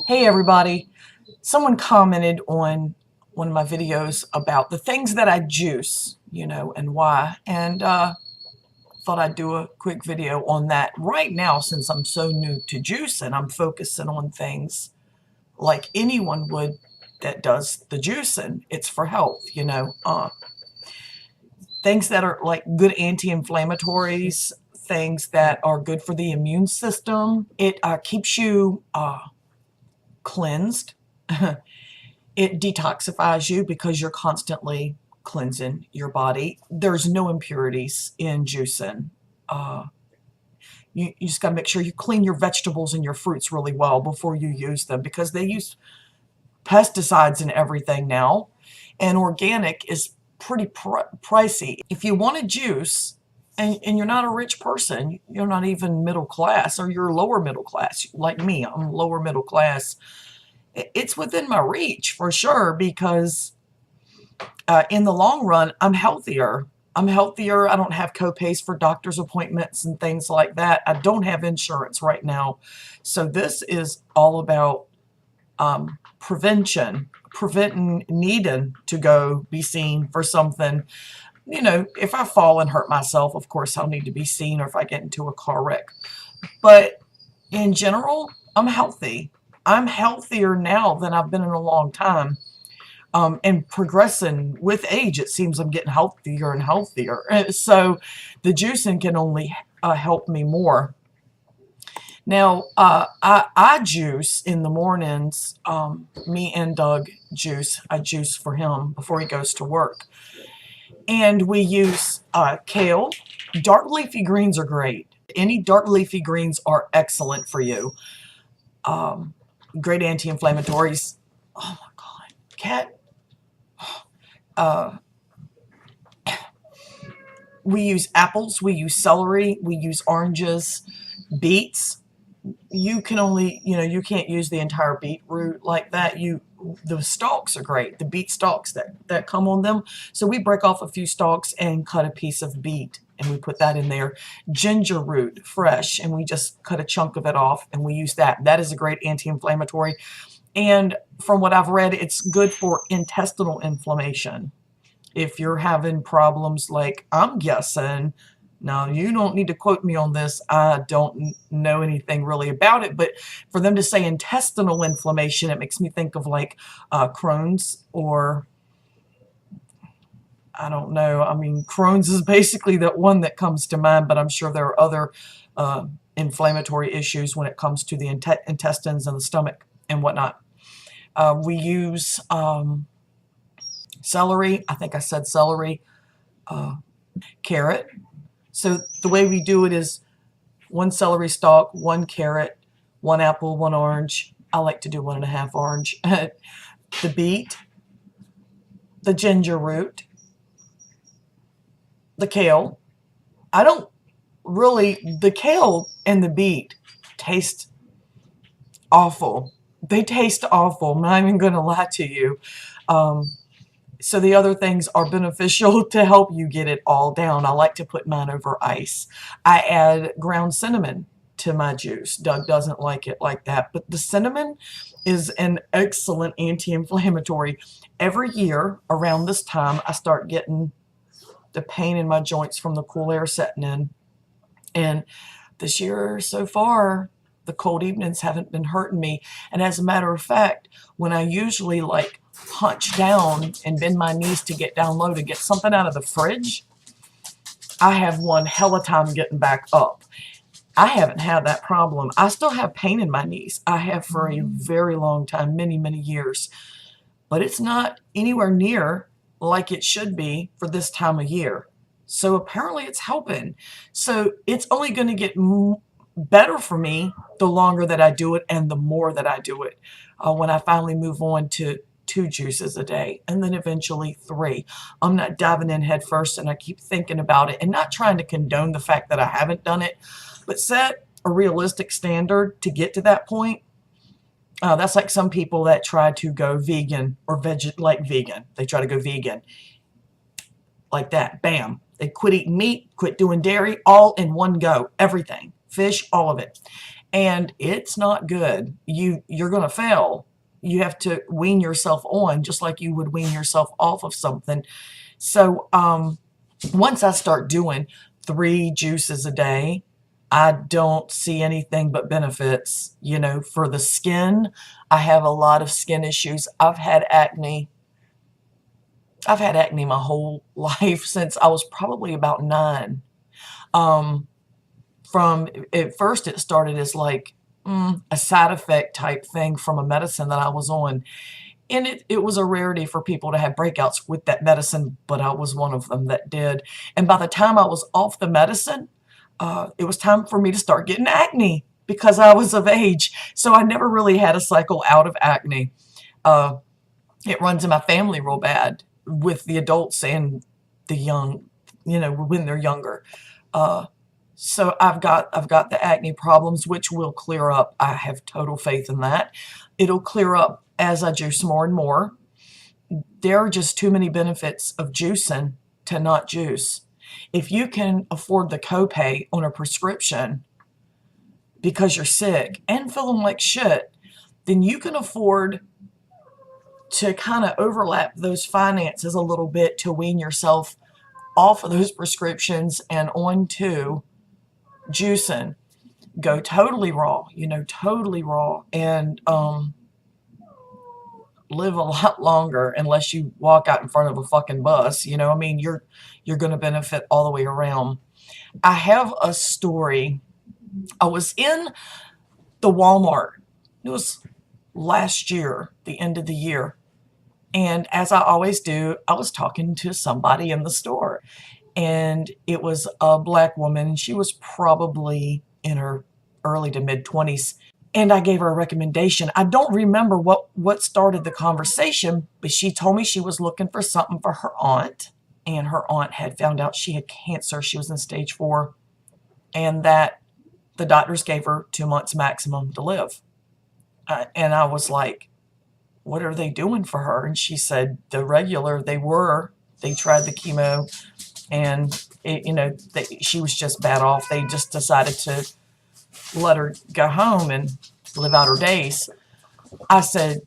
Hey everybody, someone commented on one of my videos about the things that I juice, and why, and thought I'd do a quick video on that right now since I'm so new to juicing. I'm focusing on things like anyone would that does the juicing. It's for health. Things that are like good anti-inflammatories, things that are good for the immune system. It keeps you cleansed. It detoxifies you because you're constantly cleansing your body. There's no impurities in juicing. You just got to make sure you clean your vegetables and your fruits really well before you use them, because they use pesticides and everything now, and organic is pretty pricey. If you want to juice and you're not a rich person, you're not even middle class, or you're lower middle class like me, I'm lower middle class, it's within my reach for sure, because in the long run, I'm healthier. I don't have co-pays for doctor's appointments and things like that. I don't have insurance right now. So this is all about preventing needing to go be seen for something. If I fall and hurt myself, of course I'll need to be seen, or if I get into a car wreck. But in general, I'm healthy. I'm healthier now than I've been in a long time. And progressing with age, it seems I'm getting healthier and healthier. So the juicing can only help me more. Now, I juice in the mornings. Me and Doug juice. I juice for him before he goes to work. And we use kale. Dark leafy greens are great. Any dark leafy greens are excellent for you. Great anti-inflammatories. Oh my God, cat. We use apples, we use celery, we use oranges, beets. You can only, you can't use the entire beetroot like that. The stalks are great, the beet stalks that come on them. So we break off a few stalks and cut a piece of beet, and we put that in there. Ginger root, fresh, and we just cut a chunk of it off, and we use that. That is a great anti-inflammatory. And from what I've read, it's good for intestinal inflammation. If you're having problems, like I'm guessing, now you don't need to quote me on this, I don't know anything really about it, but for them to say intestinal inflammation, it makes me think of like Crohn's, or I don't know. I mean, Crohn's is basically the one that comes to mind, but I'm sure there are other inflammatory issues when it comes to the intestines and the stomach and whatnot. We use celery. I think I said celery. Carrot. So the way we do it is 1 celery stalk, 1 carrot, 1 apple, 1 orange. I like to do 1.5 orange. The beet, the ginger root, the kale. I don't really, the kale and the beet taste awful. They taste awful. I'm not even going to lie to you. So the other things are beneficial to help you get it all down. I like to put mine over ice. I add ground cinnamon to my juice. Doug doesn't like it like that, but the cinnamon is an excellent anti-inflammatory. Every year around this time, I start getting the pain in my joints from the cool air setting in. And this year so far, the cold evenings haven't been hurting me. And as a matter of fact, when I usually like hunch down and bend my knees to get down low to get something out of the fridge, I have one hell of a time getting back up. I haven't had that problem. I still have pain in my knees. I have for a very long time, many, many years. But it's not anywhere near like it should be for this time of year. So apparently it's helping. So it's only going to get better for me the longer that I do it and the more that I do it. When I finally move on to 2 juices a day, and then eventually 3. I'm not diving in head first, and I keep thinking about it and not trying to condone the fact that I haven't done it, but set a realistic standard to get to that point. That's like some people that try to go vegan or vegan. They try to go vegan like that. Bam. They quit eating meat, quit doing dairy, all in one go. Everything. Fish, all of it. and it's not good. You're going to fail. You have to wean yourself on just like you would wean yourself off of something. So once I start doing 3 juices a day, I don't see anything but benefits. You know, for the skin, I have a lot of skin issues. I've had acne. I've had acne my whole life since I was probably about 9. From at first, it started as like a side effect type thing from a medicine that I was on. And it was a rarity for people to have breakouts with that medicine, but I was one of them that did. And by the time I was off the medicine, it was time for me to start getting acne because I was of age. So I never really had a cycle out of acne. It runs in my family real bad with the adults and the young, you know, when they're younger. So I've got the acne problems, which will clear up. I have total faith in that. It'll clear up as I juice more and more. There are just too many benefits of juicing to not juice. If you can afford the copay on a prescription because you're sick and feeling like shit, then you can afford to kind of overlap those finances a little bit to wean yourself off of those prescriptions and onto juicing. Go totally raw, you know, totally raw, and live a lot longer unless you walk out in front of a fucking bus. You know, I mean, you're going to benefit all the way around. I have a story. I was in the Walmart. It was last year, the end of the year. And as I always do, I was talking to somebody in the store. And it was a black woman. She was probably in her early to mid 20s. And I gave her a recommendation. I don't remember what started the conversation, but she told me she was looking for something for her aunt. And her aunt had found out she had cancer. She was in stage 4. And that the doctors gave her 2 months maximum to live. And I was like, what are they doing for her? And she said, the regular, they tried the chemo, and she was just bad off. They just decided to let her go home and live out her days. I said,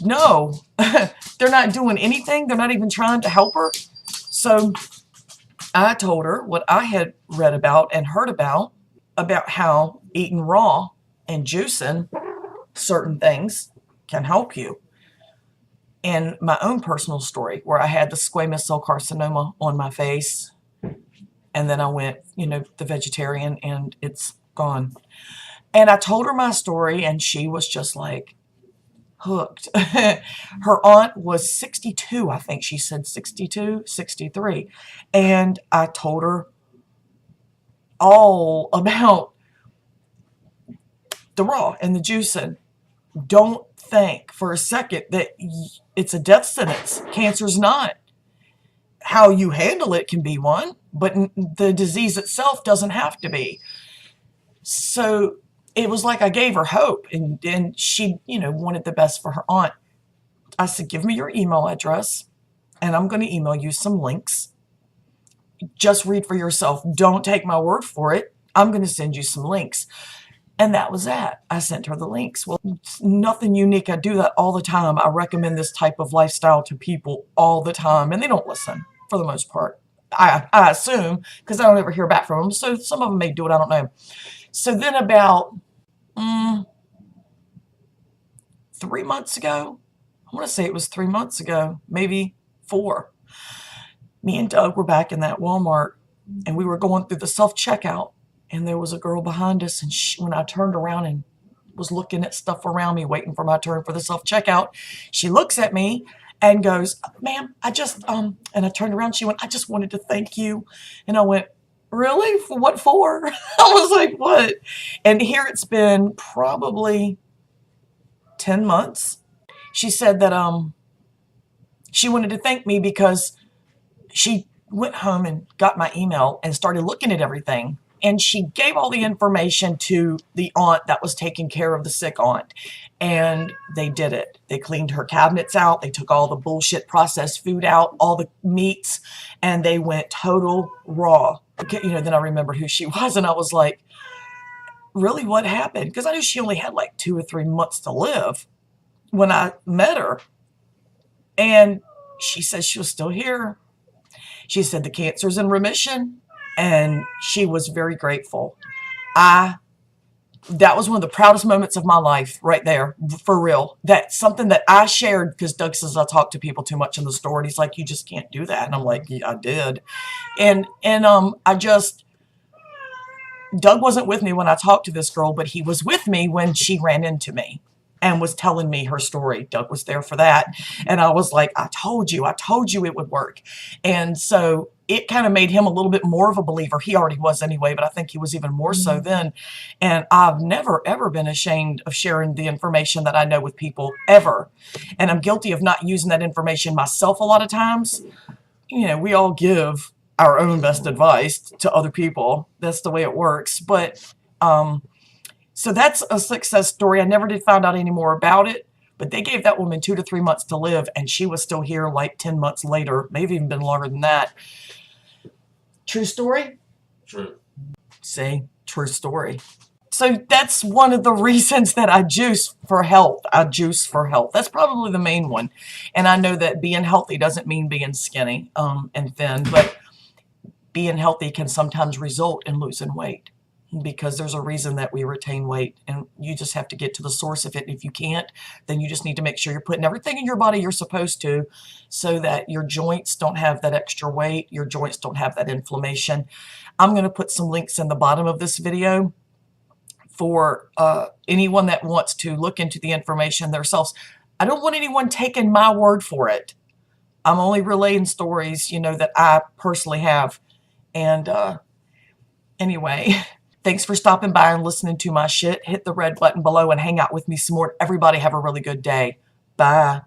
no, they're not doing anything. They're not even trying to help her. So I told her what I had read about and heard about how eating raw and juicing certain things can help you. And my own personal story where I had the squamous cell carcinoma on my face, and then I went, the vegetarian, and it's gone. And I told her my story, and she was just like hooked. Her aunt was 62, I think she said 62, 63. And I told her all about the raw and the juicing. Don't think for a second that it's a death sentence. Cancer's not. How you handle it can be one, but the disease itself doesn't have to be. So it was like I gave her hope, and she, wanted the best for her aunt. I said, give me your email address, and I'm going to email you some links. Just read for yourself. Don't take my word for it. I'm going to send you some links. And that was that. I sent her the links. Well, it's nothing unique. I do that all the time. I recommend this type of lifestyle to people all the time, and they don't listen for the most part. I assume, because I don't ever hear back from them. So some of them may do it. I don't know. So then about 3 months ago, I want to say it was 3 months ago, maybe 4, me and Doug were back in that Walmart, and we were going through the self-checkout. And there was a girl behind us, and when I turned around and was looking at stuff around me, waiting for my turn for the self-checkout, she looks at me and goes, ma'am, and I turned around, she went, I just wanted to thank you. And I went, really? For what for? I was like, what? And here it's been probably 10 months. She said that she wanted to thank me because she went home and got my email and started looking at everything. And she gave all the information to the aunt that was taking care of the sick aunt. And they did it. They cleaned her cabinets out. They took all the bullshit processed food out, all the meats, and they went total raw. Okay, then I remembered who she was, and I was like, really what happened, because I knew she only had like 2 or 3 months to live when I met her. And she said she was still here. She said the cancer's in remission, and she was very grateful. That was one of the proudest moments of my life right there, for real. That's something that I shared because Doug says I talk to people too much in the store, and he's like, you just can't do that. And I'm like, yeah, I did. And Doug wasn't with me when I talked to this girl, but he was with me when she ran into me and was telling me her story. Doug was there for that. And I was like, I told you it would work. And so it kind of made him a little bit more of a believer. He already was anyway, but I think he was even more so then. And I've never, ever been ashamed of sharing the information that I know with people, ever. And I'm guilty of not using that information myself a lot of times. You know, we all give our own best advice to other people. That's the way it works. But so that's a success story. I never did find out any more about it, but they gave that woman 2 to 3 months to live, and she was still here like 10 months later. Maybe even been longer than that. True story? True. See, true story. So that's one of the reasons that I juice for health. I juice for health. That's probably the main one. And I know that being healthy doesn't mean being skinny and thin, but being healthy can sometimes result in losing weight, because there's a reason that we retain weight, and you just have to get to the source of it. If you can't, then you just need to make sure you're putting everything in your body you're supposed to, so that your joints don't have that extra weight, your joints don't have that inflammation. I'm going to put some links in the bottom of this video for anyone that wants to look into the information themselves. I don't want anyone taking my word for it. I'm only relaying stories, you know, that I personally have. And anyway, thanks for stopping by and listening to my shit. Hit the red button below and hang out with me some more. Everybody have a really good day. Bye.